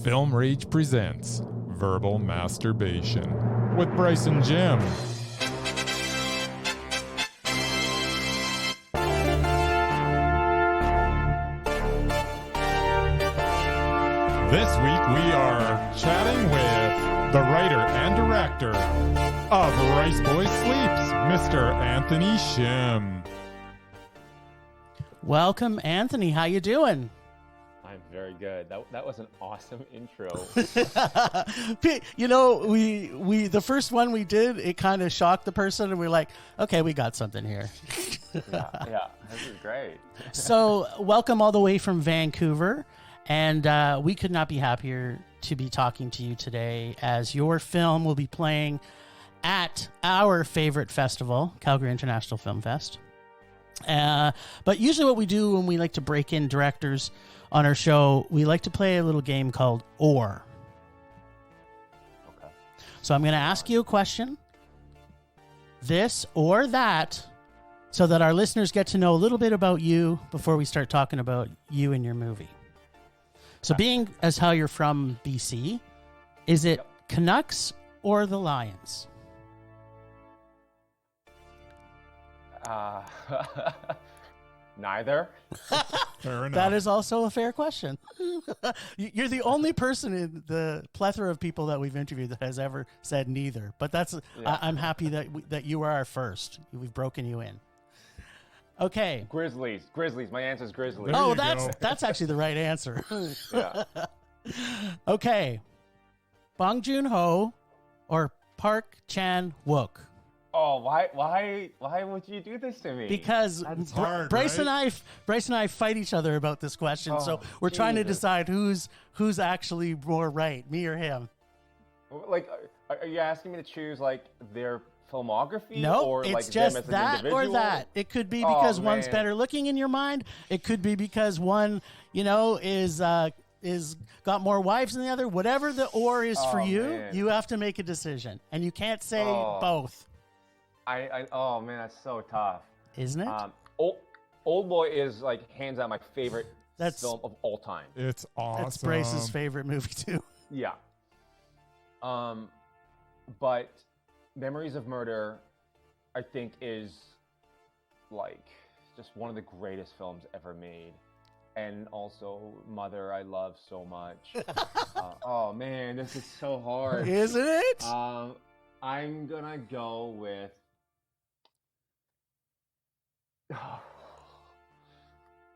Film Rage presents Verbal Masturbation with Bryce and Jim. This week we are chatting with the writer and director of Riceboy Sleeps, Mr. Anthony Shim. Welcome, Anthony. How you doing? I'm very good. That was an awesome intro. You know, we the first one we did, it kind of shocked the person, and we're like, okay, we got something here. yeah, this is great. So, welcome all the way from Vancouver, and we could not be happier to be talking to you today, as your film will be playing at our favorite festival, Calgary International Film Fest. But usually what we do when we like to break in directors on our show, we like to play a little game called Or. Okay. So I'm going to ask you a question, this or that, so that our listeners get to know a little bit about you before we start talking about you and your movie. So being as how you're from BC, is it Canucks or the Lions? Neither. Fair enough. That is also a fair question. You're the only person in the plethora of people that we've interviewed that has ever said neither. But that's I'm happy that you are our first. We've broken you in. Okay. Grizzlies. My answer is Grizzlies. Oh, go. that's actually the right answer. Yeah. Okay. Bong Joon-ho or Park Chan-wook? Oh, why would you do this to me? Because That's hard, Bryce right? and I fight each other about this question, so we're trying to decide who's actually more right, me or him. Like, are you asking me to choose like their filmography? No, or it's like them just as an that or individual? that. It could be because one's man. better looking in your mind. It could be because one, is got more wives than the other. Whatever the or is for you, man. you have to make a decision, and you can't say both. Oh man, that's so tough. Isn't it? Old Boy is like hands down my favorite film of all time. It's awesome. That's Bryce's favorite movie too. Yeah. But Memories of Murder, I think, is like just one of the greatest films ever made. And also Mother, I love so much. Oh man, this is so hard. Isn't it? I'm gonna go with.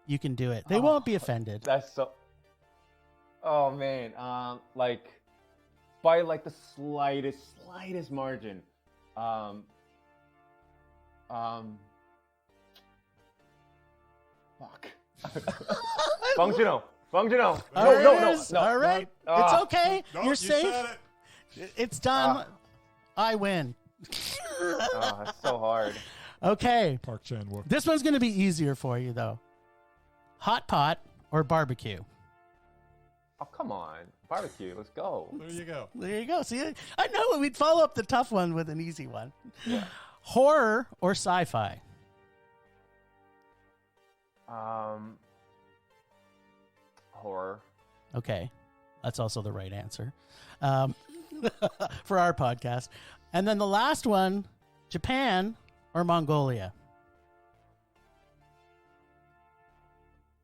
You can do it. They won't be offended. That's so. Oh man, like by like the slightest margin. Fuck. Bong Joon-ho. No. All right. It's okay. No, You're you safe. said it. It's done. I win. Oh, that's so hard. Okay. Park Chan-wook. This one's going to be easier for you, though. Hot pot or barbecue? Oh, come on. Barbecue. Let's go. There you go. There you go. See, I know we'd follow up the tough one with an easy one. Yeah. Horror or sci-fi? Horror. Okay. That's also the right answer for our podcast. And then the last one, Japan or Mongolia?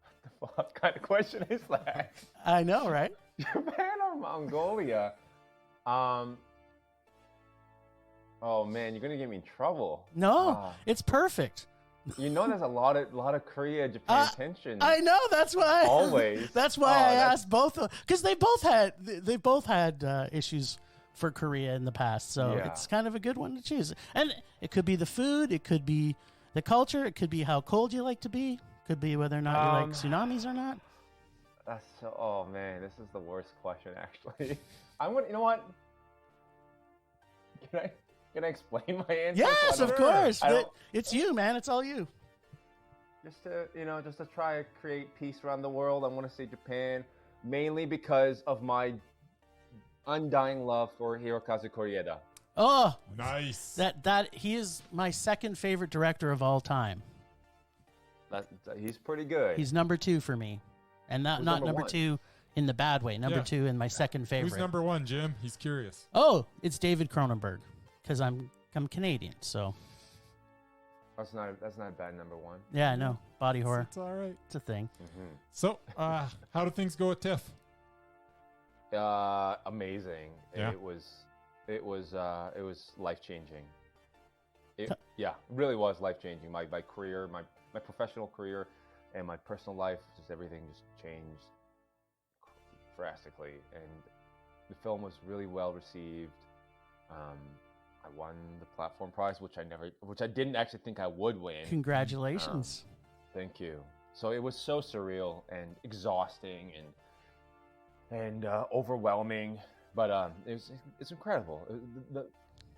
What the fuck kind of question is that? I know, right? Japan or Mongolia? Oh man, you're gonna get me in trouble. No, it's perfect. You know, there's a lot of Korea Japan tension. I know. That's why. Always. That's why I asked both, because they both had issues for Korea in the past. So it's kind of a good one to choose. And it could be the food, it could be the culture, it could be how cold you like to be, it could be whether or not you like tsunamis or not. That's so. Oh man, this is the worst question actually. You know what? Can I explain my answer? Yes, of course. It's you, man. It's all you. Just to try to create peace around the world, I want to say Japan, mainly because of my undying love for Hirokazu Koreeda. Oh, nice. That he is my second favorite director of all time. He's pretty good. He's number 2 for me, and not number one? 2 in the bad way. Number Yeah. 2 and my second favorite. Who's number 1, Jim? He's curious. Oh, it's David Cronenberg because I'm Canadian. So That's not a bad number 1. yeah, I know. Body horror. It's all right. It's a thing. So, how do things go at TIFF? Amazing. Yeah. It was life changing. It really was life changing. My career, my professional career, and my personal life, just everything just changed drastically. And the film was really well received. I won the platform prize, which I didn't actually think I would win. Congratulations. Thank you. So it was so surreal and exhausting and overwhelming, but it's incredible.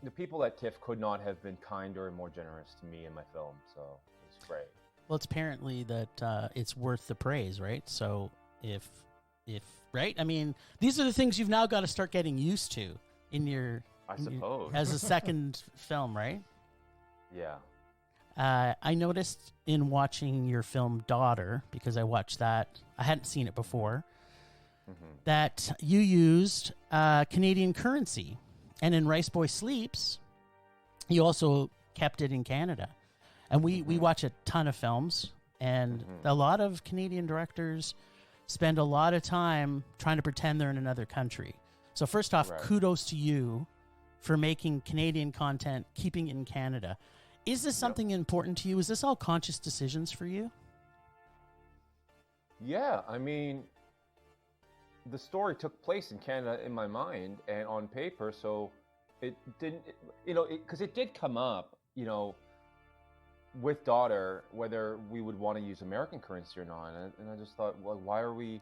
The people at TIFF could not have been kinder and more generous to me and my film, so it's great. Well, it's apparently that it's worth the praise, right? So if right, I mean, these are the things you've now got to start getting used to in your, I suppose, as a second film, right? Yeah. I noticed in watching your film Daughter, because I watched that, I hadn't seen it before, that you used Canadian currency. And in Riceboy Sleeps, you also kept it in Canada. And we watch a ton of films, and a lot of Canadian directors spend a lot of time trying to pretend they're in another country. So first off, kudos to you for making Canadian content, keeping it in Canada. Is this something important to you? Is this all conscious decisions for you? Yeah, I mean, the story took place in Canada in my mind and on paper, so it didn't, because it did come up, with Daughter, whether we would want to use American currency or not. And I just thought, well, why are we?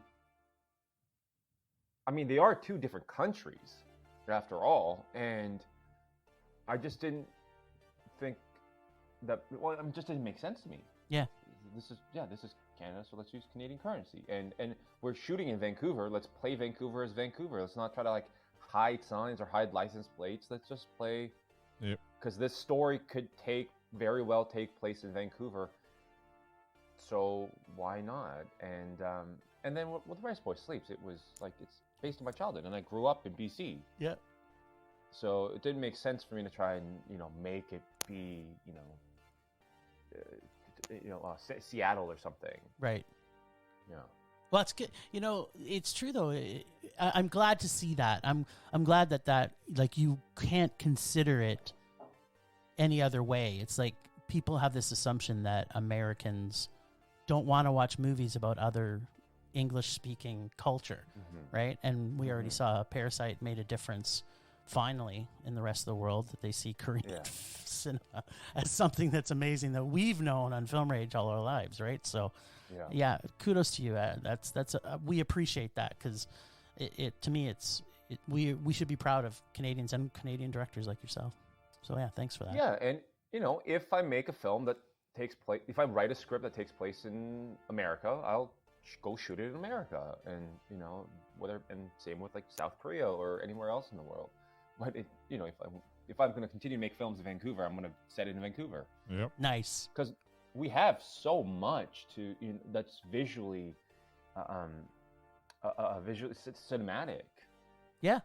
I mean, they are two different countries, after all, and I just didn't think that. Well, it just didn't make sense to me. Yeah. This is Canada, so let's use Canadian currency. And we're shooting in Vancouver. Let's play Vancouver as Vancouver. Let's not try to hide signs or hide license plates. Let's just play. Yep. Because this story could very well take place in Vancouver. So why not? And then with Riceboy Sleeps, it was it's based on my childhood, and I grew up in BC. Yeah. So it didn't make sense for me to try and make it be Seattle or something. Right. Yeah. Well, that's good. It's true though. I'm glad to see that. I'm glad that you can't consider it any other way. It's like people have this assumption that Americans don't want to watch movies about other English-speaking culture, right? And we already saw Parasite made a difference finally in the rest of the world, that they see Korean cinema as something that's amazing that we've known on Film Rage all our lives, right? So, yeah, kudos to you. That's we appreciate that, because it to me we should be proud of Canadians and Canadian directors like yourself. So yeah, thanks for that. Yeah, and if I make a film that takes place, if I write a script that takes place in America, I'll go shoot it in America, and and same with South Korea or anywhere else in the world. But if I'm going to continue to make films in Vancouver, I'm going to set it in Vancouver. Yep. Nice. Because we have so much that's visually, visually cinematic. Yeah.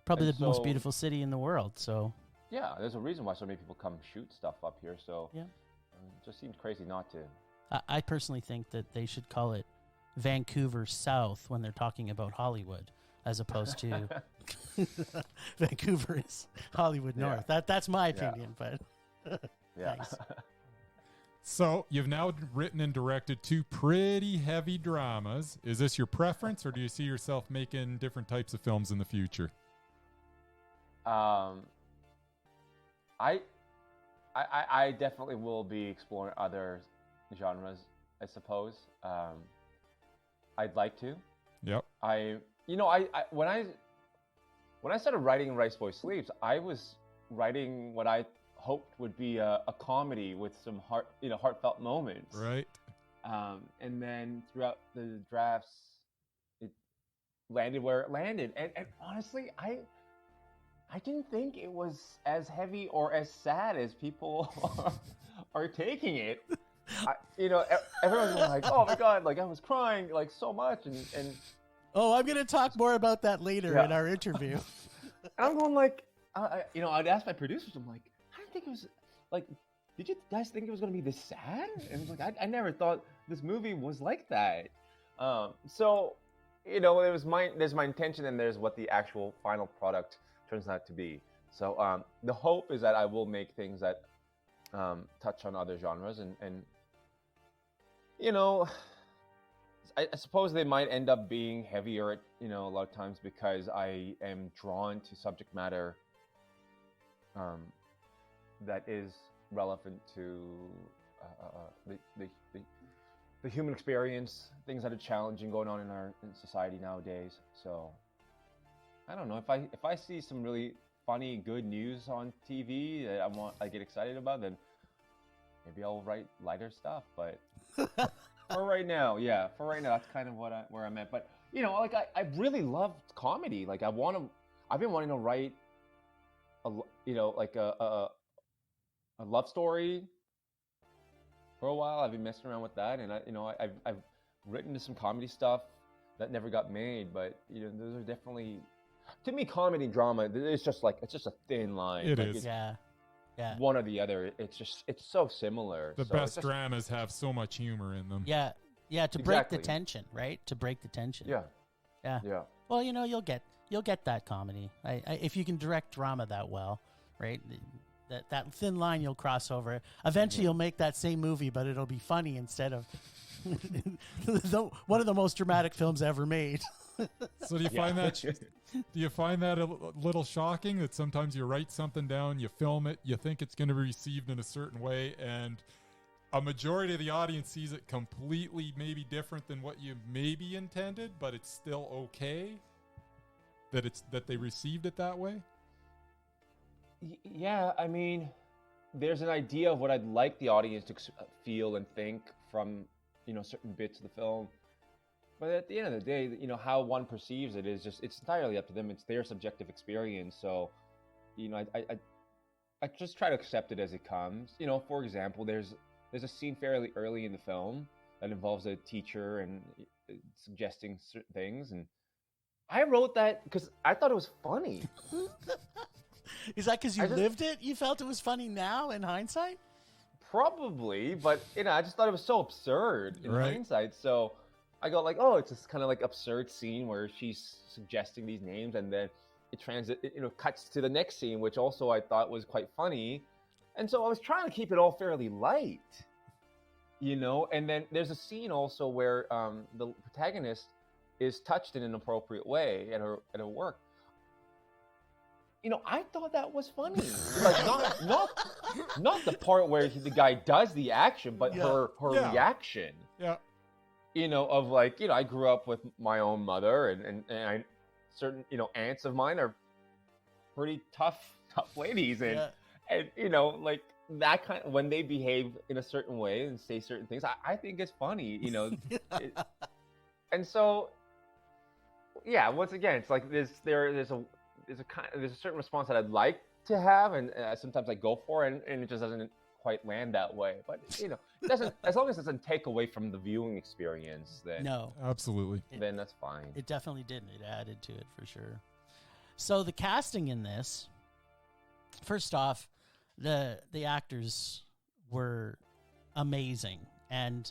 Probably the most beautiful city in the world. So. Yeah, there's a reason why so many people come shoot stuff up here. So yeah, it just seems crazy not to. I personally think that they should call it Vancouver South when they're talking about Hollywood, as opposed to Vancouver is Hollywood North. That's my opinion, but nice. So you've now written and directed 2 pretty heavy dramas. Is this your preference, or do you see yourself making different types of films in the future? I definitely will be exploring other genres, I suppose. I'd like to. Yep. When I started writing Riceboy Sleeps, I was writing what I hoped would be a comedy with some heartfelt moments. Right. And then throughout the drafts, it landed where it landed. And honestly, I didn't think it was as heavy or as sad as people are taking it. Everyone's like, oh my God, like I was crying like so much. And Oh, I'm going to talk more about that later in our interview. I'm going like, I'd ask my producers, I'm like, I didn't think it was like, did you guys think it was going to be this sad? And it was like, I never thought this movie was like that. So, there's my intention and there's what the actual final product turns out to be. So the hope is that I will make things that touch on other genres and I suppose they might end up being heavier a lot of times because I am drawn to subject matter that is relevant to the human experience, things that are challenging going on in society nowadays. So I don't know, if I see some really funny, good news on TV that I get excited about, then maybe I'll write lighter stuff. But for right now, that's kind of where I'm at. But I really love comedy. Like I've been wanting to write a love story for a while. I've been messing around with that, and I've written some comedy stuff that never got made. But those are definitely, to me, comedy and drama. It's just a thin line. It like is. Yeah. One or the other. It's so similar. The best dramas have so much humor in them. Yeah. To break the tension, right? To break the tension. Yeah. Well, you'll get that comedy. If you can direct drama that well, right? That thin line you'll cross over. Eventually, you'll make that same movie, but it'll be funny instead of one of the most dramatic films ever made. So do you find that a little shocking that sometimes you write something down, you film it, you think it's going to be received in a certain way, and a majority of the audience sees it completely maybe different than what you maybe intended, but it's still okay that they received it that way? Yeah, I mean, there's an idea of what I'd like the audience to feel and think from certain bits of the film. But at the end of the day, how one perceives it is it's entirely up to them. It's their subjective experience. So, I just try to accept it as it comes. For example, there's a scene fairly early in the film that involves a teacher and suggesting certain things, and I wrote that because I thought it was funny. Is that because you lived it? You felt it was funny now in hindsight? Probably, but I just thought it was so absurd in hindsight. So I go like, oh, it's this kind of like absurd scene where she's suggesting these names, and then it cuts to the next scene, which also I thought was quite funny. And so I was trying to keep it all fairly light, And then there's a scene also where the protagonist is touched in an appropriate way at her work. I thought that was funny. Like not the part where the guy does the action, but her reaction. Yeah. Of like, I grew up with my own mother, and certain aunts of mine are pretty tough ladies, and like that kind of, when they behave in a certain way and say certain things, I think it's funny, and so once again, it's like there's a certain response that I'd like to have, and sometimes I go for it, and it just doesn't quite land that way. But it doesn't, as long as it doesn't take away from the viewing experience, then no, absolutely, then that's fine. It definitely didn't. It added to it for sure. So the casting in this, first off, the actors were amazing, and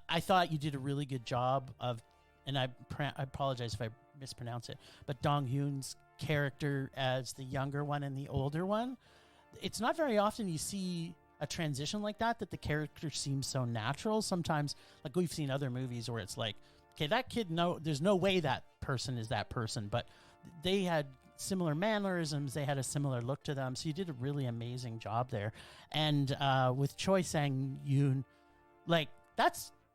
I thought you did a really good job of, and I apologize if I mispronounce it, but Dong Hyun's character as the younger one and the older one. It's not very often you see a transition like that the character seems so natural. Sometimes, like we've seen other movies where it's like, okay, that kid, there's no way that person is that person, but they had similar mannerisms, they had a similar look to them, so you did a really amazing job there. And with Choi Sang-yoon, like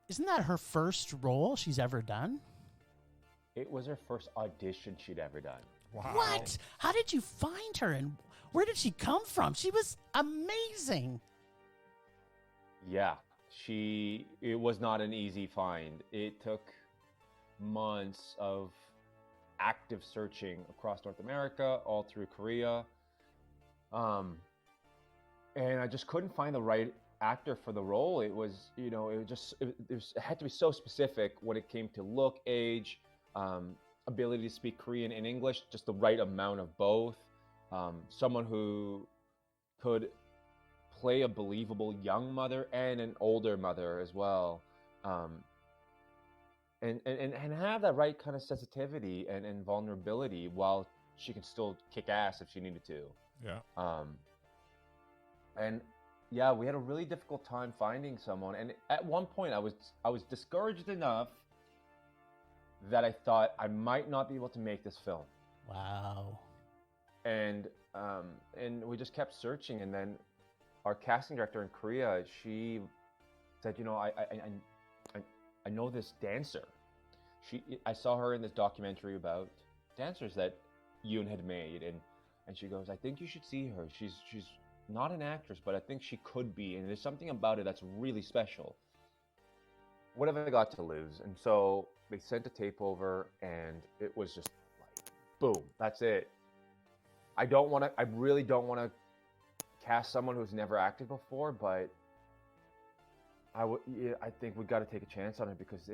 isn't that her first role she's ever done? It was her first audition she'd ever done. Wow. What? How did you find her, and where did she come from? She was amazing. Yeah, it was not an easy find. It took months of active searching across North America, all through Korea. And I just couldn't find the right actor for the role. It was, it had to be so specific when it came to look, age, ability to speak Korean and English, just the right amount of both. Someone who could play a believable young mother and an older mother as well. And have that right kind of sensitivity and vulnerability while she can still kick ass if she needed to. Yeah. And yeah, we had a really difficult time finding someone. And at one point, I was discouraged enough that I thought I might not be able to make this film. Wow. And we just kept searching. And then our casting director in Korea, she said, I know this dancer. I saw her in this documentary about dancers that Yoon had made, and she goes, I think you should see her. She's not an actress, but I think she could be, and there's something about it that's really special. What have I got to lose? And so they sent a tape over, and it was just like, boom, that's it. I really don't want to cast someone who's never acted before, but I think we got to take a chance on it because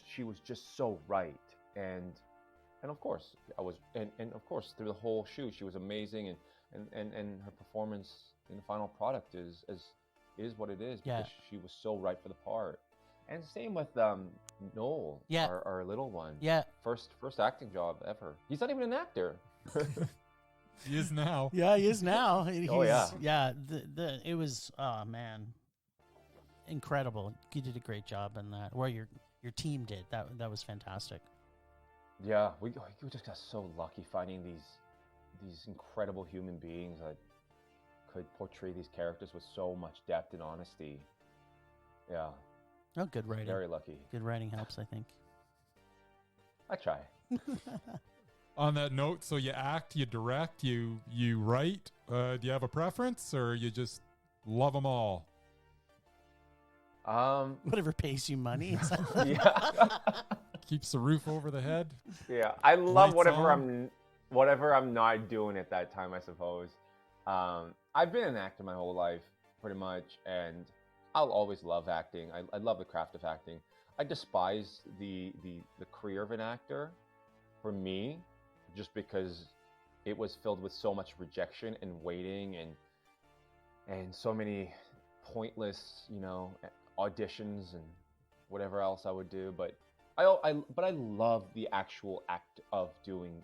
she was just so right, and of course of course through the whole shoot she was amazing, and her performance in the final product is what it is because she was so right for the part. And same with Noel, our little one. Yeah, first acting job ever. He's not even an actor. He is now. Yeah, he is now. It was, oh man, incredible. You did a great job in that. Or your team did. That was fantastic. Yeah, we just got so lucky finding these incredible human beings that could portray these characters with so much depth and honesty. Yeah. Oh, good writing. Very lucky. Good writing helps, I think. I try. On that note, so you act, you direct, you write. Do you have a preference, or you just love them all? Whatever pays you money. Yeah. Keeps the roof over the head. Yeah, I love Lights whatever I'm not doing at that time, I suppose. I've been an actor my whole life, pretty much, and I'll always love acting. I love the craft of acting. I despise the career of an actor, for me, just because it was filled with so much rejection and waiting and so many pointless, auditions and whatever else I would do. But I love the actual act of doing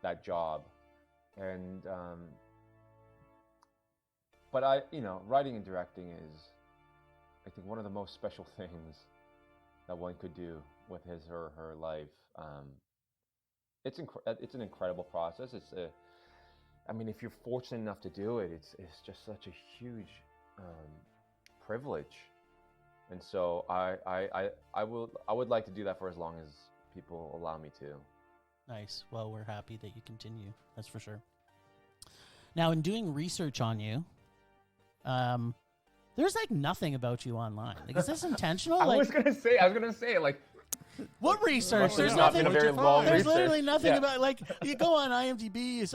that job, and but writing and directing is, I think, one of the most special things that one could do with his or her life. It's an incredible process. If you're fortunate enough to do it, it's just such a huge privilege. And so I would like to do that for as long as people allow me to. Nice. Well, we're happy that you continue. That's for sure. Now, in doing research on you, there's like nothing about you online. Like, is this intentional? I was gonna say, like, what research? There's nothing. There's literally nothing about, like, you go on IMDb, you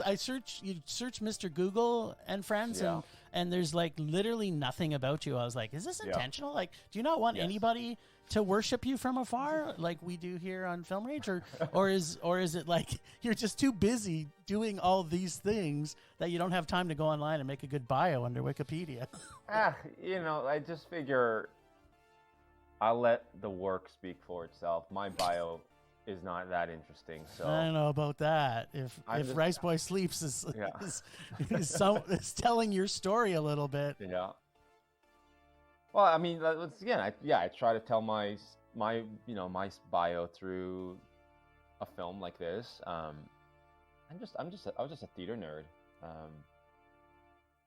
search Mr. Google and friends, and there's like literally nothing about you. I was like, is this intentional? Like, do you not want anybody to worship you from afar like we do here on Film Rage, or is it like you're just too busy doing all these things that you don't have time to go online and make a good bio under Wikipedia? I just figure I'll let the work speak for itself. My bio is not that interesting, so I don't know about that. If Riceboy Sleeps is telling your story a little bit. Yeah. Well, I mean, I try to tell my bio through a film like this. I was just a theater nerd.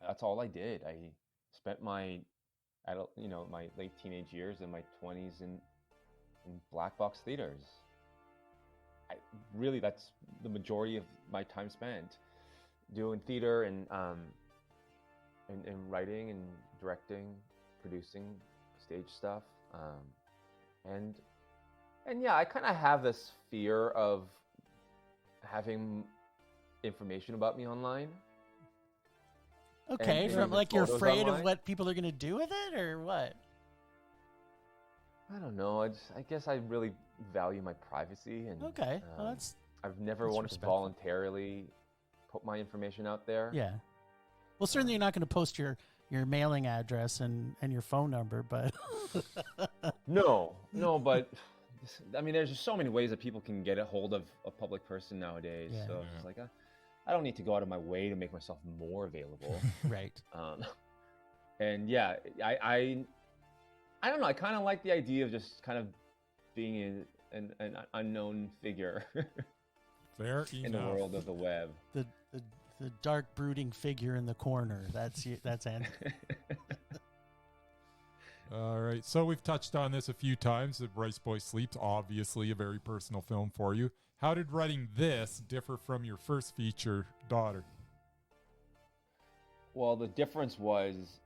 That's all I did. I spent my late teenage years and my 20s in black box theaters. That's the majority of my time spent doing theater and writing and directing, producing stage stuff, and I kind of have this fear of having information about me online. Okay, and from the like you're photos afraid of online. what people are going to do with it, or what? I don't know. I guess I really value my privacy, and Okay, well, that's I've never that's wanted to respectful. voluntarily put my information out there. yeah. Well, certainly you're not going to post your mailing address and your phone number, but No, but I mean, there's just so many ways that people can get a hold of a public person nowadays. Yeah. So Yeah. it's like, I don't need to go out of my way to make myself more available. right. And yeah, I don't know. I kind of like the idea of just kind of being an unknown figure Fair in the enough. world of the web. The dark brooding figure in the corner. That's you. That's Andy. All right. So we've touched on this a few times. The Riceboy Sleeps, obviously a very personal film for you. How did writing this differ from your first feature, Daughter? Well, the difference was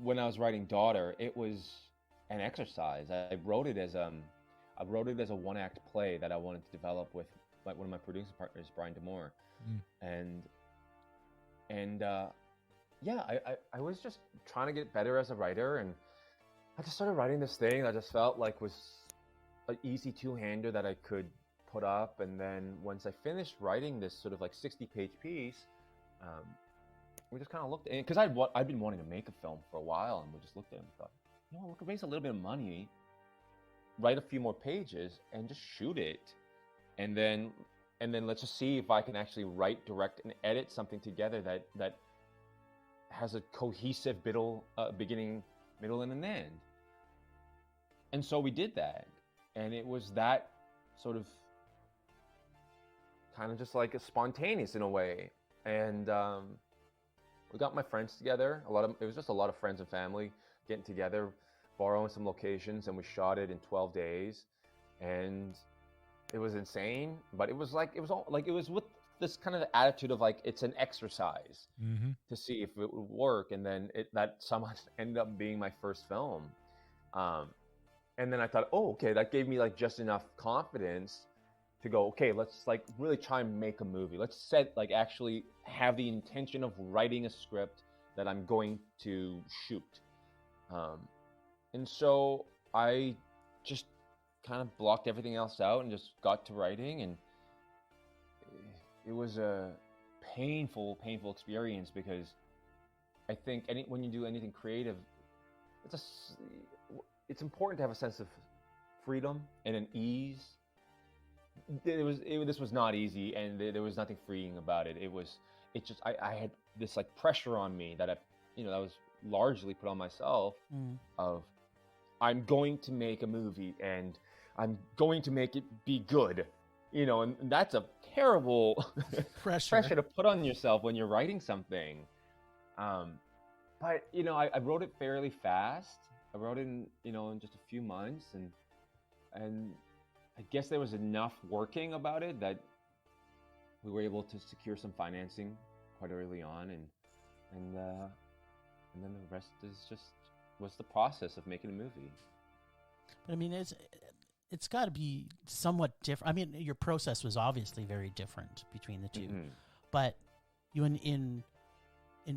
when I was writing Daughter, it was an exercise. I wrote it as a one-act play that I wanted to develop with one of my producing partners, Brian Damore. And yeah, I was just trying to get better as a writer, and I just started writing this thing that I just felt like was an easy two-hander that I could put up. And then once I finished writing this sort of like 60-page piece, we just kind of looked at it, because I'd been wanting to make a film for a while, and we just looked at it and thought, you know, we could raise a little bit of money, write a few more pages, and just shoot it, and then let's just see if I can actually write, direct, and edit something together that has a cohesive beginning, middle, and an end. And so we did that, and it was that sort of kind of just like a spontaneous in a way. And we got my friends together. It was just a lot of friends and family getting together, borrowing some locations, and we shot it in 12 days. And it was insane, but it was with this kind of attitude of like, it's an exercise to see if it would work. And then that somehow ended up being my first film. And then I thought, oh, okay, that gave me like just enough confidence to go, okay, let's like really try and make a movie. Let's actually have the intention of writing a script that I'm going to shoot. And so I just kind of blocked everything else out and just got to writing, and it was a painful experience, because I think when you do anything creative, it's important to have a sense of freedom and an ease. This was not easy, and there was nothing freeing about it. I had this like pressure on me that that was largely put on myself of, I'm going to make a movie and I'm going to make it be good, and that's a terrible pressure to put on yourself when you're writing something. But I wrote it fairly fast. I wrote it in just a few months, and I guess there was enough working about it that we were able to secure some financing quite early on, and then the rest was the process of making a movie. But I mean, it's got to be somewhat different. I mean, your process was obviously very different between the two, but you in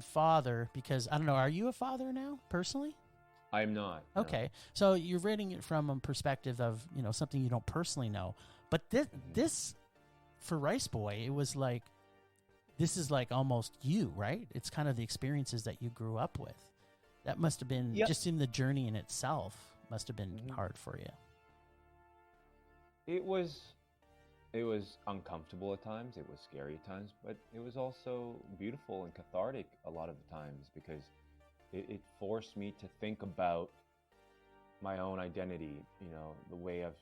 Father, because I don't know, are you a father now personally? I'm not. Okay, no. So you're reading it from a perspective of something you don't personally know, but this for Riceboy, it was like, this is like almost you, right? It's kind of the experiences that you grew up with. That must have been just in the journey in itself. Must have been hard for you. It was uncomfortable at times. It was scary at times, but it was also beautiful and cathartic a lot of the times, because it forced me to think about my own identity, the way I've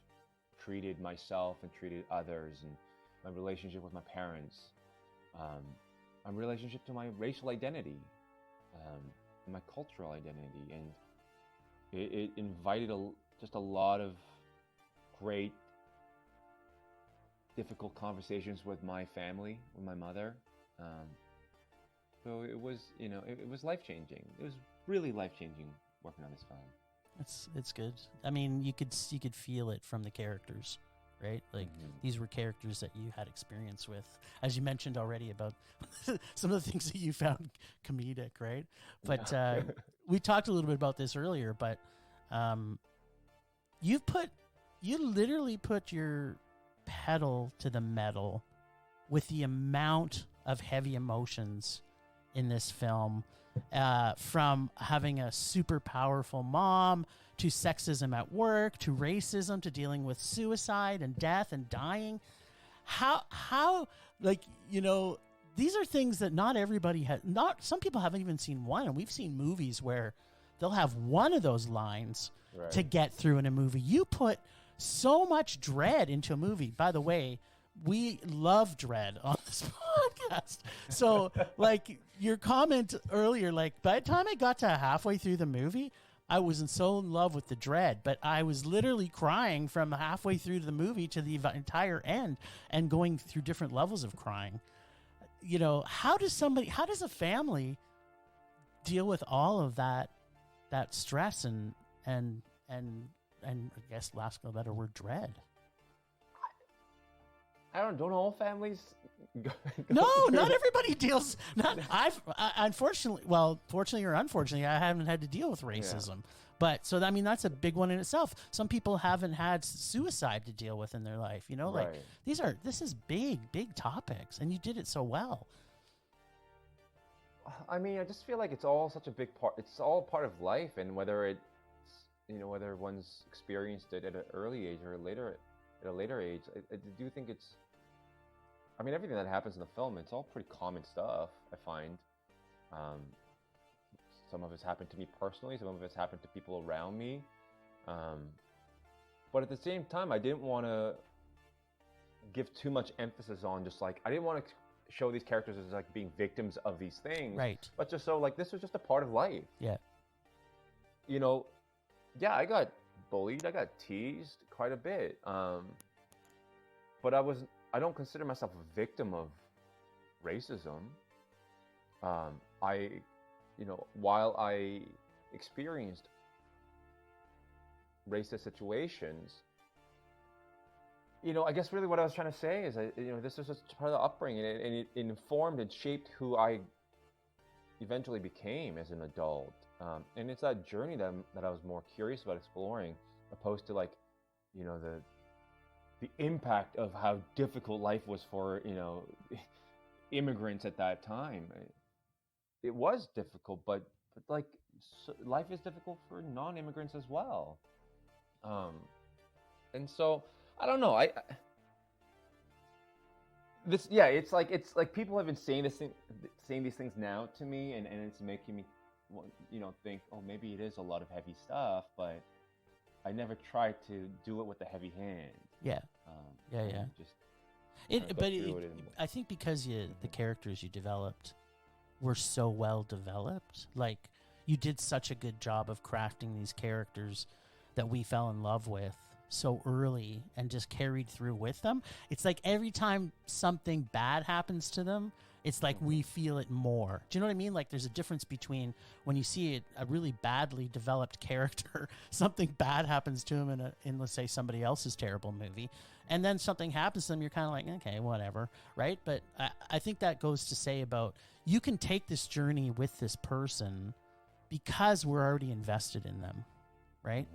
treated myself and treated others, and my relationship with my parents, my relationship to my racial identity, my cultural identity, and it invited just a lot of great, difficult conversations with my family, with my mother. So it was, it was life-changing. It was really life-changing working on this film. It's good. I mean, you could feel it from the characters right? Like these were characters that you had experience with, as you mentioned already about some of the things that you found comedic, right? But we talked a little bit about this earlier, but you literally put your pedal to the metal with the amount of heavy emotions in this film, from having a super powerful mom to sexism at work, to racism, to dealing with suicide and death and dying. How, like, you know, these are things that not everybody has, some people haven't even seen one. And we've seen movies where they'll have one of those lines to get through in a movie. You put so much dread into a movie. By the way, we love dread on this podcast. So, like, your comment earlier, like, by the time I got to halfway through the movie, I was so in love with the dread, but I was literally crying from halfway through the movie to the entire end and going through different levels of crying. You know, how does a family deal with all of that stress and I guess, last of a better word, dread? I don't all families No, not everybody deals. Unfortunately, fortunately or unfortunately, I haven't had to deal with racism. Yeah. But so I mean, that's a big one in itself. Some people haven't had suicide to deal with in their life. You know, like this is big topics, and you did it so well. I mean, I just feel like it's all such a big part. It's all part of life, and whether one's experienced it at an early age or at a later age, I do think it's. I mean, everything that happens in the film, it's all pretty common stuff, I find. Some of it's happened to me personally, some of it's happened to people around me. But at the same time, I didn't want to give too much emphasis on just like, I didn't want to show these characters as like being victims of these things. Right. But just so like, this was just a part of life. Yeah. You know, yeah, I got bullied, I got teased quite a bit. But I don't consider myself a victim of racism. While I experienced racist situations, I guess really what I was trying to say is, this was just part of the upbringing, and it informed and shaped who I eventually became as an adult. And it's that journey that I was more curious about exploring, opposed to like, the impact of how difficult life was for, immigrants at that time. It was difficult, but like life is difficult for non-immigrants as well. And so I don't know. It's like people have been saying these things now to me, and it's making me, think, oh, maybe it is a lot of heavy stuff, but I never tried to do it with a heavy hand. Yeah. I think because the characters you developed were so well developed, like you did such a good job of crafting these characters that we fell in love with so early and just carried through with them. It's like every time something bad happens to them, it's like we feel it more. Do you know what I mean? Like there's a difference between when you see a really badly developed character, something bad happens to him in let's say somebody else's terrible movie, and then something happens to them, you're kind of like, okay, whatever, right? But I think that goes to say about you can take this journey with this person because we're already invested in them, right?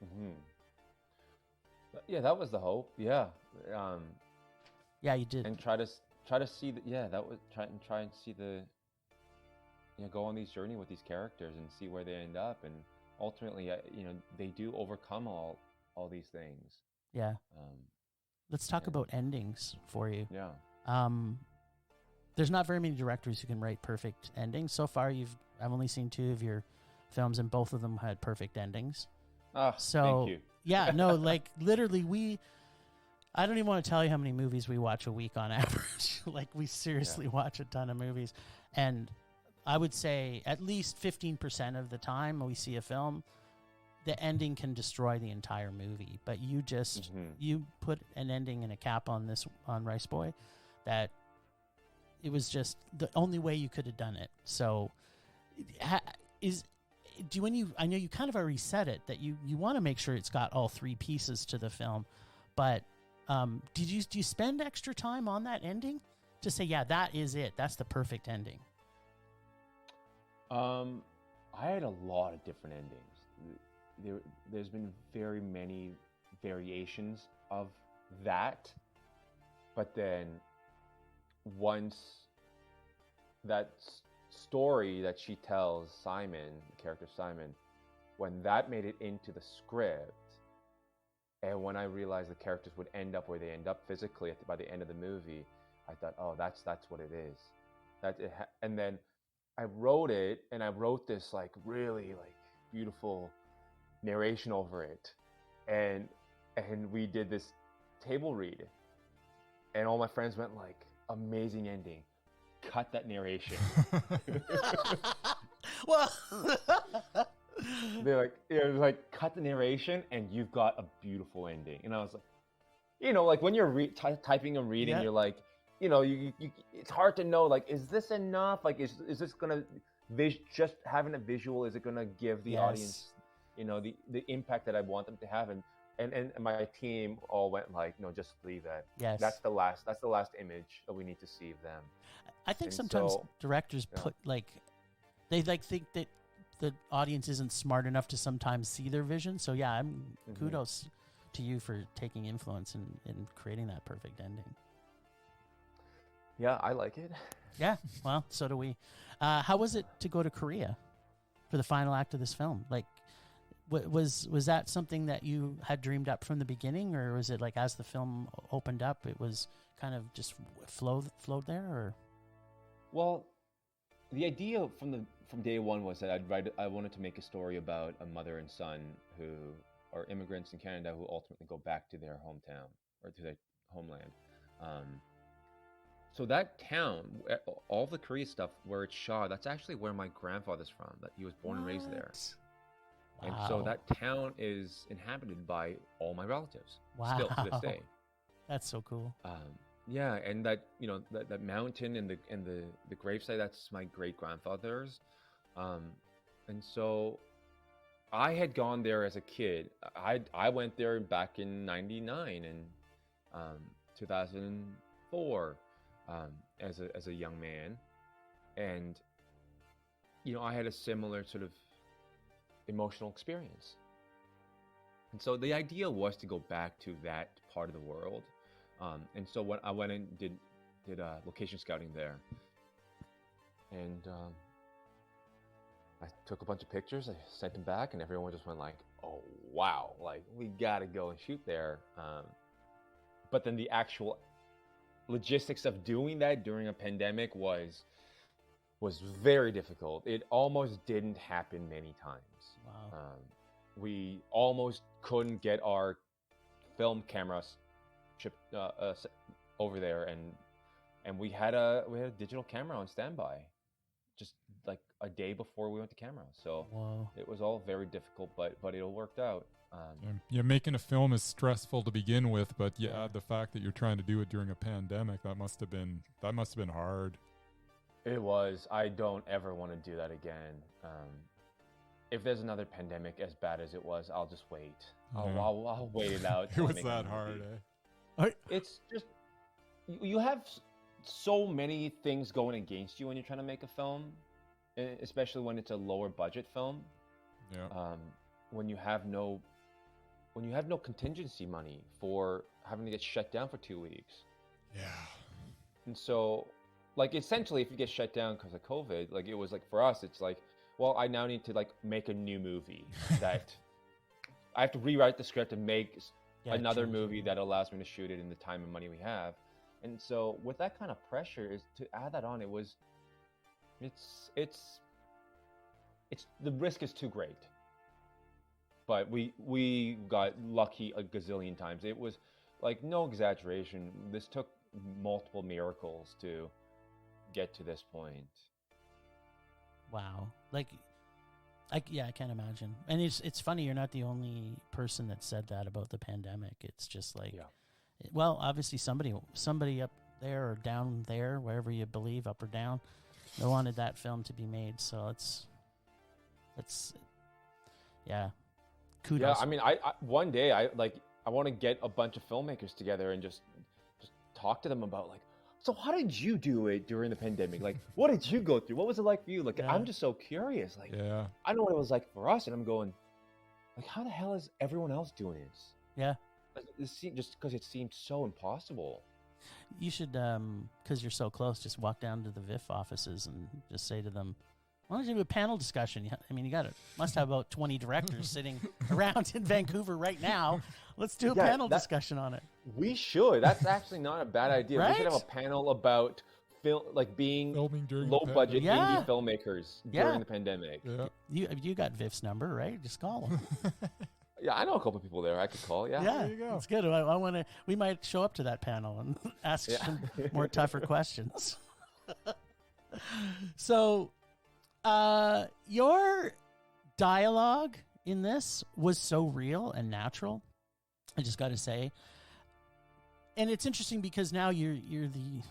Mm-hmm. Yeah, that was the hope. Yeah. Yeah, you did. And try to see try and see go on these journey with these characters and see where they end up, and ultimately they do overcome all these things. Yeah. Let's talk about endings for you. Yeah. There's not very many directors who can write perfect endings. So far I've only seen 2 of your films, and both of them had perfect endings. Thank you. Yeah, no, like literally I don't even want to tell you how many movies we watch a week on average. Like we seriously watch a ton of movies. And I would say at least 15% of the time we see a film, the ending can destroy the entire movie. But you just, you put an ending and a cap on Riceboy that it was just the only way you could have done it. So I know you kind of already said it, that you want to make sure it's got all 3 pieces to the film, but do you spend extra time on that ending to say, yeah, that is it, that's the perfect ending? I had a lot of different endings. There's been very many variations of that, but then once that story that she tells Simon, the character Simon, when that made it into the script, and when I realized the characters would end up where they end up physically by the end of the movie, I thought, oh, that's what it is. And then I wrote it, and I wrote this like really like beautiful narration over it, and we did this table read, and all my friends went like, amazing ending, cut that narration. Well, They're like, it was like, cut the narration and you've got a beautiful ending. And I was like, you know, like when you're typing and reading, you're like, you know, you it's hard to know, like, is this enough? Like, is this gonna just having a visual, is it gonna give the audience, you know, the impact that I want them to have? And my team all went like, no, just leave that. Yes, that's the last image that we need to see of them. I think sometimes directors put like, they like think that the audience isn't smart enough to sometimes see their vision. So yeah, kudos to you for taking influence in creating that perfect ending. Yeah, I like it. Yeah, well, so do we. How was it to go to Korea for the final act of this film? Like, was that something that you had dreamed up from the beginning, or was it like as the film opened up, it was kind of just flowed there? Or, well, the idea from day one was that I wanted to make a story about a mother and son who are immigrants in Canada who ultimately go back to their hometown or to their homeland. So that town, all the Korea stuff where it's shot, that's actually where my grandfather's from. That he was born and raised there. Wow. And so that town is inhabited by all my relatives. Wow. Still to this day. That's so cool. Yeah, and that, you know, that mountain and the gravesite, that's my great grandfather's. And so I had gone there as a kid. I went there back in '99 and 2004 as a young man, and you know, I had a similar sort of emotional experience. And so the idea was to go back to that part of the world. And so when I went and did location scouting there, and I took a bunch of pictures, I sent them back, and everyone just went like, oh wow, like we gotta go and shoot there. But then the actual logistics of doing that during a pandemic was very difficult. It almost didn't happen many times. Wow. We almost couldn't get our film cameras shipped over there, and we had a digital camera on standby, just like a day before we went to camera. So it was all very difficult, but it all worked out. Yeah, making a film is stressful to begin with, but the fact that you're trying to do it during a pandemic, that must have been hard. It was. I don't ever want to do that again. If there's another pandemic as bad as it was, I'll just wait. I'll wait it out. It was that hard, eh? It's just, you have so many things going against you when you're trying to make a film, especially when it's a lower budget film. Yeah. When you have no contingency money for having to get shut down for 2 weeks. Yeah. And so, like, essentially, if you get shut down because of COVID, like, it was like, for us, it's like, well, I now need to like make a new movie that I have to rewrite the script and make another movie that allows me to shoot it in the time and money we have. And so with that kind of pressure, is to add that on, it's the risk is too great. But we got lucky a gazillion times. It was like, no exaggeration, this took multiple miracles to get to this point. Wow. Like, I can't imagine. And it's funny, you're not the only person that said that about the pandemic. It's just like, well, obviously somebody up there or down there, wherever you believe, up or down, they wanted that film to be made. So it's kudos. Yeah, I mean, I one day, I like, I want to get a bunch of filmmakers together and just talk to them about like, so how did you do it during the pandemic? Like, what did you go through? What was it like for you? Like, I'm just so curious. Like, I know what it was like for us, and I'm going, like, how the hell is everyone else doing this? Yeah. Like, just because it seemed so impossible. You should, because you're so close, just walk down to the VIFF offices and just say to them, why don't you do a panel discussion? I mean, must have about 20 directors sitting around in Vancouver right now. Let's do a panel discussion on it. We should. That's actually not a bad idea. Right? We should have a panel about being filming during low-budget indie filmmakers during the pandemic. Yeah. You got VIF's number, right? Just call them. Yeah, I know a couple of people there I could call. Yeah, there you go. That's good. I want to. We might show up to that panel and ask some more tougher questions. So, your dialogue in this was so real and natural. I just got to say, and it's interesting because now you're the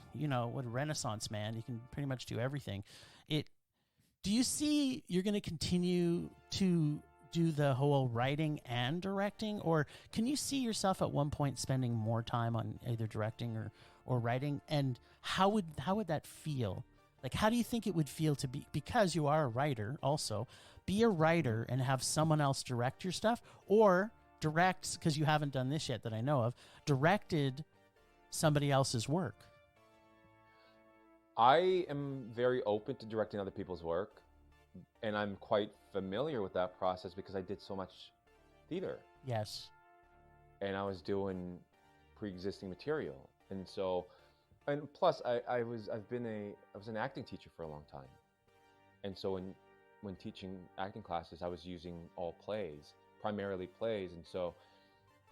Renaissance man. You can pretty much do everything. Do you see you're going to continue to do the whole writing and directing, or can you see yourself at one point spending more time on either directing or writing? And how would that feel? Like, how do you think it would feel to be, because you are a writer also, be a writer and have someone else direct your stuff, or direct, because you haven't done this yet that I know of, directed somebody else's work? I am very open to directing other people's work. And I'm quite familiar with that process because I did so much theater. Yes. And I was doing pre-existing material. And so, and plus I was an acting teacher for a long time. And so when teaching acting classes, I was using all plays, primarily plays. And so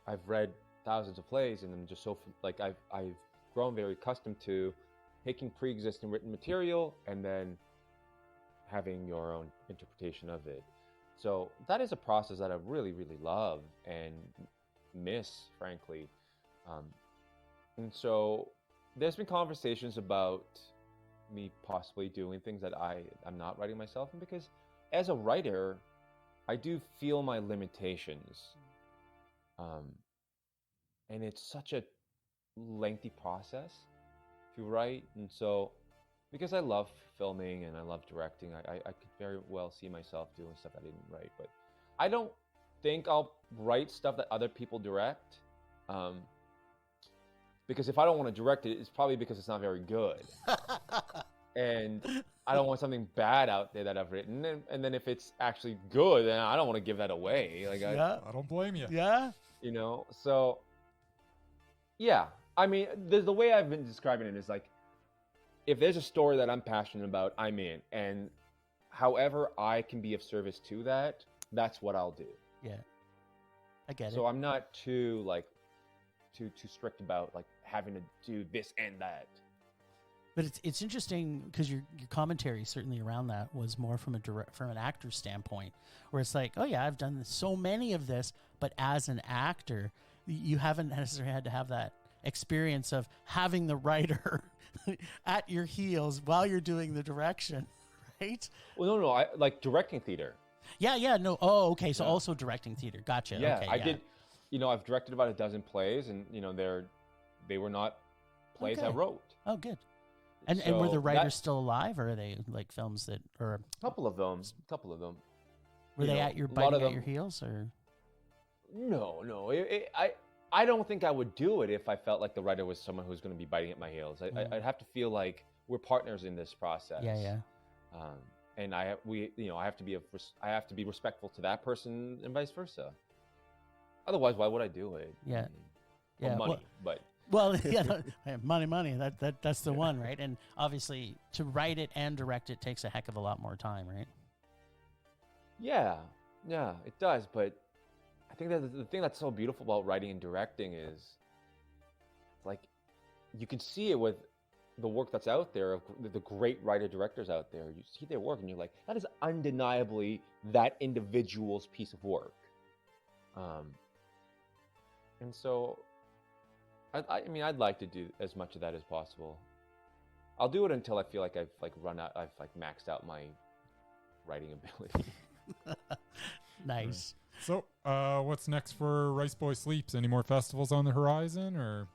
I've read thousands of plays, and I'm just so, like, I've grown very accustomed to taking pre-existing written material and then having your own interpretation of it. So that is a process that I really, really love and miss, frankly. And so there's been conversations about me possibly doing things that I'm not writing myself, and because as a writer, I do feel my limitations. And it's such a lengthy process to write, and so because I love filming and I love directing, I could very well see myself doing stuff I didn't write. But I don't think I'll write stuff that other people direct. Because if I don't want to direct it, it's probably because it's not very good. And I don't want something bad out there that I've written. And then if it's actually good, then I don't want to give that away. Like I don't blame you. Yeah. So, yeah. I mean, the way I've been describing it is like, if there's a story that I'm passionate about, I'm in. And however I can be of service to that, that's what I'll do. Yeah. I get it. So I'm not too strict about like having to do this and that. But it's interesting because your commentary certainly around that was more from an actor's standpoint, where it's like, oh yeah, I've done so many of this, but as an actor, you haven't necessarily had to have that experience of having the writer at your heels while you're doing the direction, right? Well, no, I like directing theater. Yeah, no. Oh, okay. So also directing theater. Gotcha. Yeah, okay, I did. I've directed about a dozen plays, and they were not plays I wrote. Oh, good. And were the writers still alive, or are they like films that, or a couple of them? Were they at your biting at your heels, or? No. I don't think I would do it if I felt like the writer was someone who's going to be biting at my heels. I'd have to feel like we're partners in this process. Yeah. And I have to be respectful to that person, and vice versa. Otherwise, why would I do it? Yeah. Money, but. Well, money. That's the one, right? And obviously, to write it and direct it takes a heck of a lot more time, right? Yeah, it does. But I think that the thing that's so beautiful about writing and directing is, like, you can see it with the work that's out there, of the great writer-directors out there. You see their work, and you're like, that is undeniably that individual's piece of work. And so. I mean, I'd like to do as much of that as possible. I'll do it until I feel like I've maxed out my writing ability. Nice. So, what's next for Riceboy Sleeps? Any more festivals on the horizon, or?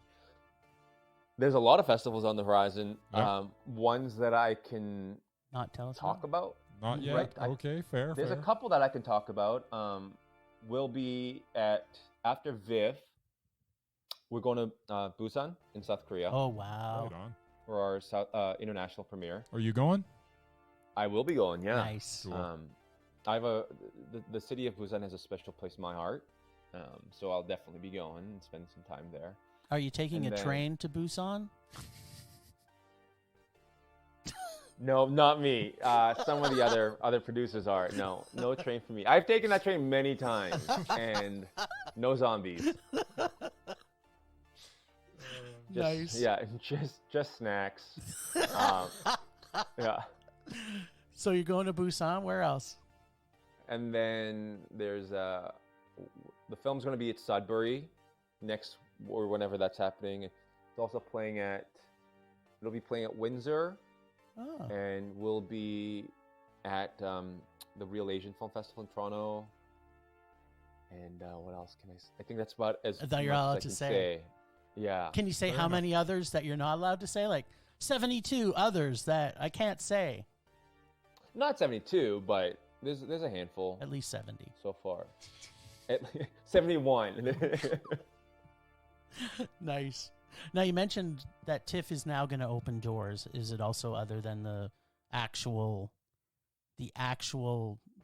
There's a lot of festivals on the horizon. Yep. Ones that I can Not tell us talk about. Not yet. Right, Okay, fair. There's fair. a couple that I can talk about. We'll be after VIFF. We're going to Busan in South Korea Oh wow! Right on. for our international premiere. Are you going? I will be going. Yeah. Nice. Cool. I have the city of Busan has a special place in my heart. So I'll definitely be going and spend some time there. Are you taking And a then- train to Busan? No, not me. Some of the other producers are. No train for me. I've taken that train many times, and no zombies. Nice. Yeah, just snacks. Yeah, So you're going to Busan? Where else? and then there's the film's going to be at Sudbury next or whenever that's happening. It's also it'll be playing at Windsor. Oh, And we'll be at the Real Asian Film Festival in Toronto. And what else can I say? I think that's about as I thought you were much as allowed I to can say. Yeah. can you say Fair how enough. many others that you're not allowed to say? Like 72 others that I can't say. Not 72, but there's a handful At least 70. so far. 71. Nice. Now you mentioned that TIFF is now going to open doors. Is it also other than the actual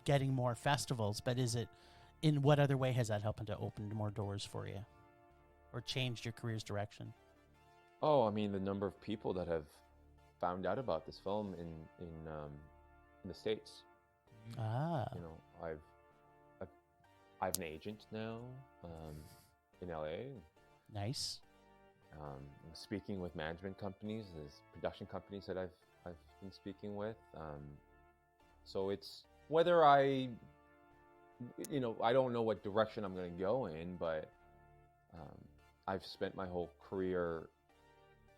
getting more festivals? But is it in what other way has that helped to open more doors for you, or changed your career's direction? Oh, I mean, the number of people that have found out about this film in the States. Ah, You know, I have an agent now in LA. nice. I'm speaking with management companies, there's production companies that I've been speaking with. So it's whether I don't know what direction I'm going to go in, but I've spent my whole career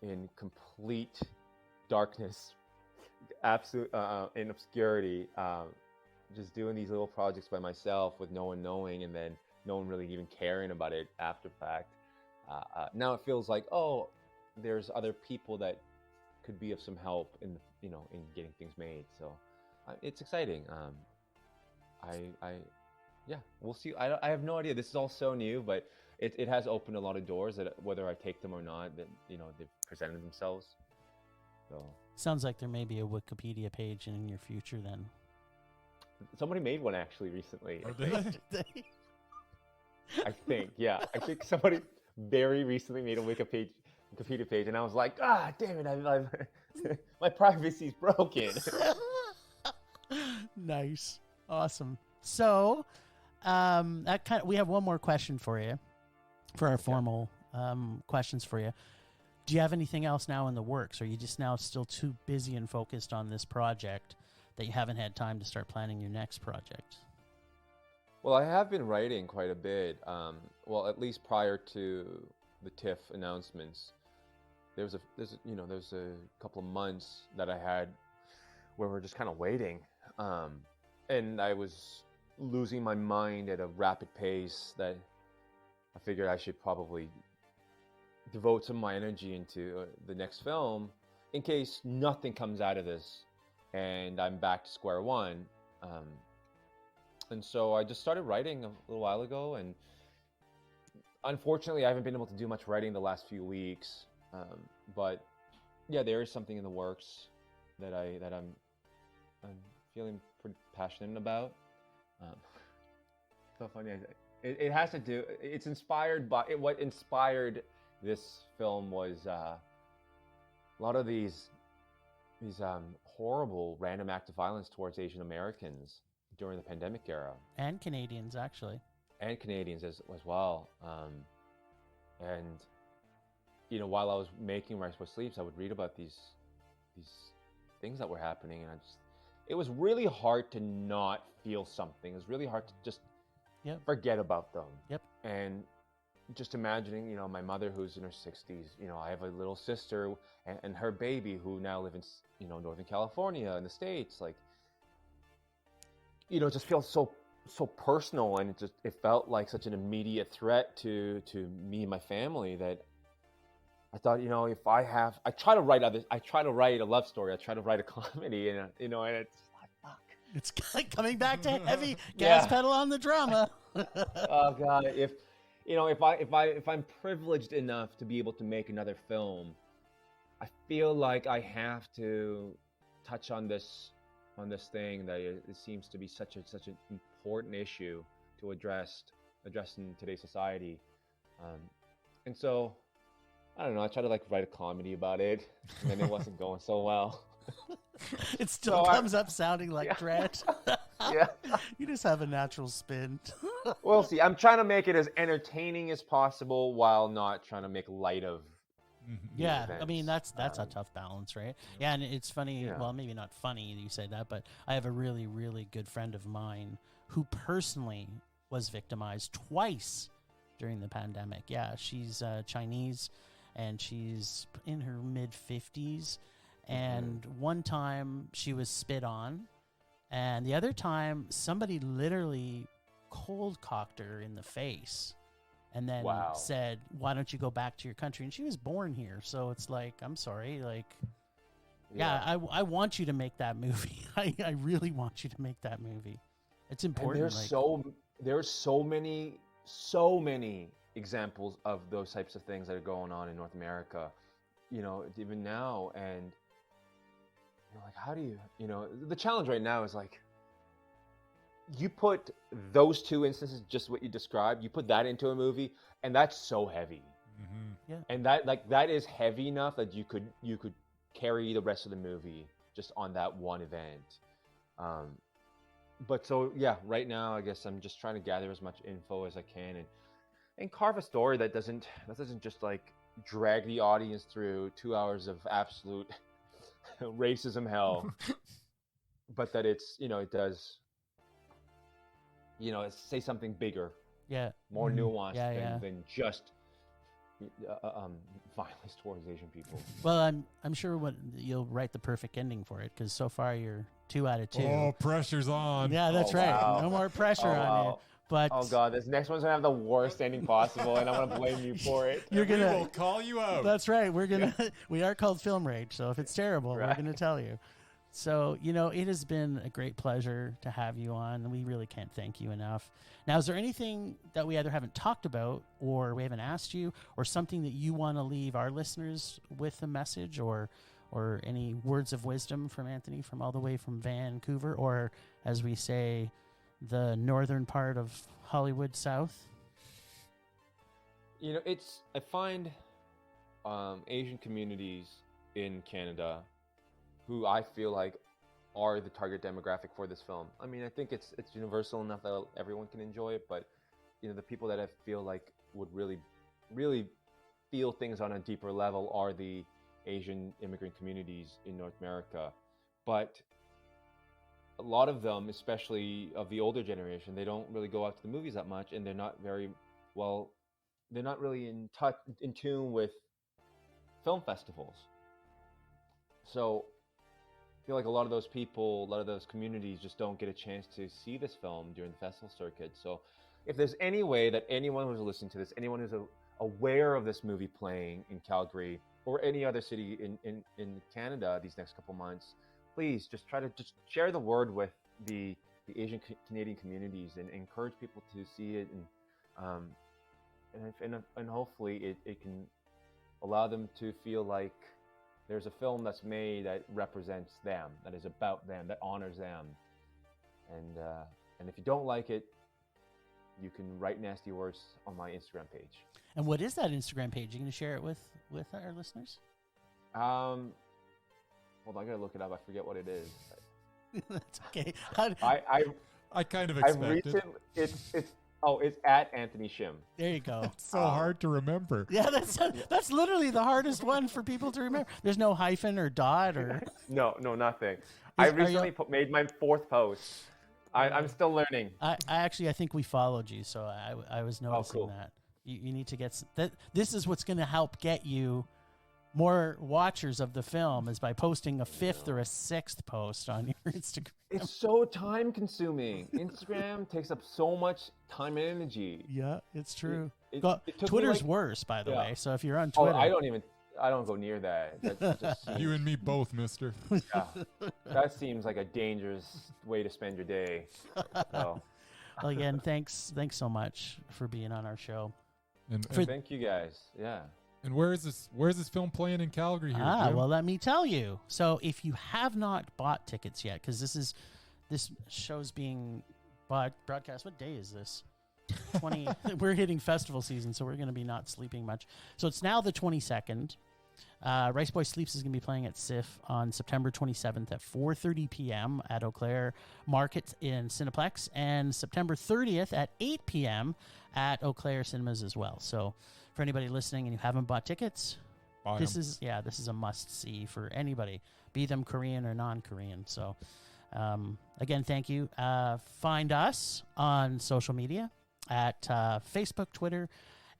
in complete darkness, absolute in obscurity, just doing these little projects by myself with no one knowing, and then no one really even caring about it after fact. Now it feels like, oh, there's other people that could be of some help in getting things made. So it's exciting. Yeah, we'll see. I have no idea. This is all so new, but it has opened a lot of doors that whether I take them or not, that they've presented themselves. So Sounds like there may be a Wikipedia page in your future then. somebody made one actually recently. Oh, did they? I think, yeah. I think somebody very recently made a Wikipedia page, and I was like, damn it, I've my privacy's broken. Nice. Awesome. So, we have one more question for you, for our formal questions for you. Do you have anything else now in the works? Or are you just now still too busy and focused on this project that you haven't had time to start planning your next project? Well, I have been writing quite a bit. Well, at least prior to the TIFF announcements, there's a couple of months that I had where we're just kind of waiting, and I was losing my mind at a rapid pace that I figured I should probably devote some of my energy into the next film in case nothing comes out of this and I'm back to square one. And so I just started writing a little while ago, and unfortunately I haven't been able to do much writing the last few weeks. But yeah, there is something in the works that I'm feeling pretty passionate about. So funny. It has to do. It's inspired by what inspired this film was a lot of these horrible random acts of violence towards Asian Americans during the pandemic era, And Canadians, actually. and Canadians as well. And while I was making Riceboy Sleeps, I would read about these things that were happening, and it was really hard to not feel something. It was really hard to just forget about them. Yep. And just imagining, my mother who's in her 60s, I have a little sister and her baby who now live in, Northern California in the States. Like, it just feels so so personal, and it felt like such an immediate threat to me and my family that I thought, if I try to write a love story, I try to write a comedy, and and it's like, fuck. It's coming back to heavy gas pedal on the drama. Oh God, if I'm privileged enough to be able to make another film, I feel like I have to touch on this thing that it seems to be such an important issue to address in today's society, and so I don't know. I tried to write a comedy about it, and then it wasn't going so well. It still comes up sounding like dread. Yeah, you just have a natural spin. We'll see. I'm trying to make it as entertaining as possible while not trying to make light of. Yeah, I mean that's a tough balance, right? Yeah, and it's funny. Yeah. Well, maybe not funny you say that, but I have a really, really good friend of mine who personally was victimized twice during the pandemic. Yeah, she's Chinese, and she's in her mid-50s. And one time she was spit on, and the other time somebody literally cold-cocked her in the face. And then said, "Why don't you go back to your country?" And she was born here, so it's like, I'm sorry, I want you to make that movie. I really want you to make that movie. It's important. And there's so many examples of those types of things that are going on in North America, even now. And how do you, the challenge right now is you put those two instances, just what you described, you put that into a movie, and that's so heavy. Yeah. And that is heavy enough that you could carry the rest of the movie just on that one event. But so yeah, right now I guess I'm just trying to gather as much info as I can and carve a story that doesn't just drag the audience through 2 hours of absolute racism hell, but that it's it does say something bigger, more nuanced than just violence towards Asian people. Well, I'm sure you'll write the perfect ending for it, because so far you're 2 out of 2. Oh, pressure's on. Yeah, that's right. Wow. No more pressure on you. But oh God, this next one's gonna have the worst ending possible, and I'm gonna blame you for it. We will call you out. That's right. We are called Film Rage, so if it's terrible, we're gonna tell you. So, it has been a great pleasure to have you on. We really can't thank you enough. Now, is there anything that we either haven't talked about or we haven't asked you, or something that you want to leave our listeners with a message, or any words of wisdom from Anthony from all the way from Vancouver, or as we say, the northern part of Hollywood South? I find Asian communities in Canada who I feel like are the target demographic for this film. I mean, I think it's universal enough that everyone can enjoy it, but the people that I feel like would really, really feel things on a deeper level are the Asian immigrant communities in North America. But a lot of them, especially of the older generation, they don't really go out to the movies that much, and they're not really in tune with film festivals. So I feel like a lot of those people, a lot of those communities just don't get a chance to see this film during the festival circuit. So if there's any way that anyone who's listening to this, anyone who's aware of this movie playing in Calgary or any other city in Canada these next couple months, please just try to just share the word with the Asian Canadian communities and encourage people to see it, and hopefully it can allow them to feel like there's a film that's made that represents them, that is about them, that honors them. And if you don't like it, you can write nasty words on my Instagram page. And what is that Instagram page? You going to share it with our listeners? Hold on, I gotta look it up. I forget what it is. That's okay. I kind of expected. It's at Anthony Shim. There you go. It's so hard to remember. Yeah, that's literally the hardest one for people to remember. There's no hyphen or dot or. No, nothing. I recently made my 4th post. I'm still learning. I think we followed you, so I was noticing that. You need to get that. This is what's going to help get you more watchers of the film is by posting a 5th or a 6th post on your Instagram. It's so time consuming. Instagram takes up so much time and energy. Yeah, it's true. It took me, Twitter's like- worse, by the Yeah. way. So if you're on Oh, Twitter, I don't go near that. That just seems, You and me both, mister. yeah, that seems like a dangerous way to spend your day. So, well, again, thanks so much for being on our show. And thank you guys. Yeah. and where's this film playing in Calgary here? Jim? Well, let me tell you. So if you have not bought tickets yet, because this show's being broadcast. What day is this? 20. We're hitting festival season, so we're going to be not sleeping much. So it's now the 22nd. Riceboy Sleeps is going to be playing at CIFF on September 27th at 4:30 p.m. at Eau Claire Market in Cineplex, and September 30th at 8 p.m. at Eau Claire Cinemas as well. So for anybody listening and you haven't bought tickets, this is a must-see for anybody, be them Korean or non-Korean. So again, thank you. Find us on social media at Facebook, Twitter,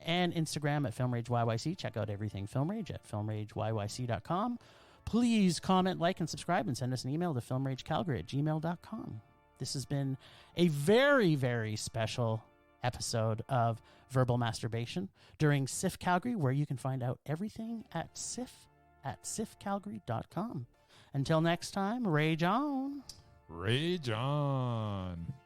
and Instagram at Film Rage YYC. Check out everything Film Rage at filmrageyyc.com. Please comment, like, and subscribe, and send us an email to filmragecalgary@gmail.com. This has been a very, very special episode of Verbal Masturbation during CIFF Calgary, where you can find out everything at CIFF at ciffcalgary.com. Until next time, rage on. Rage on.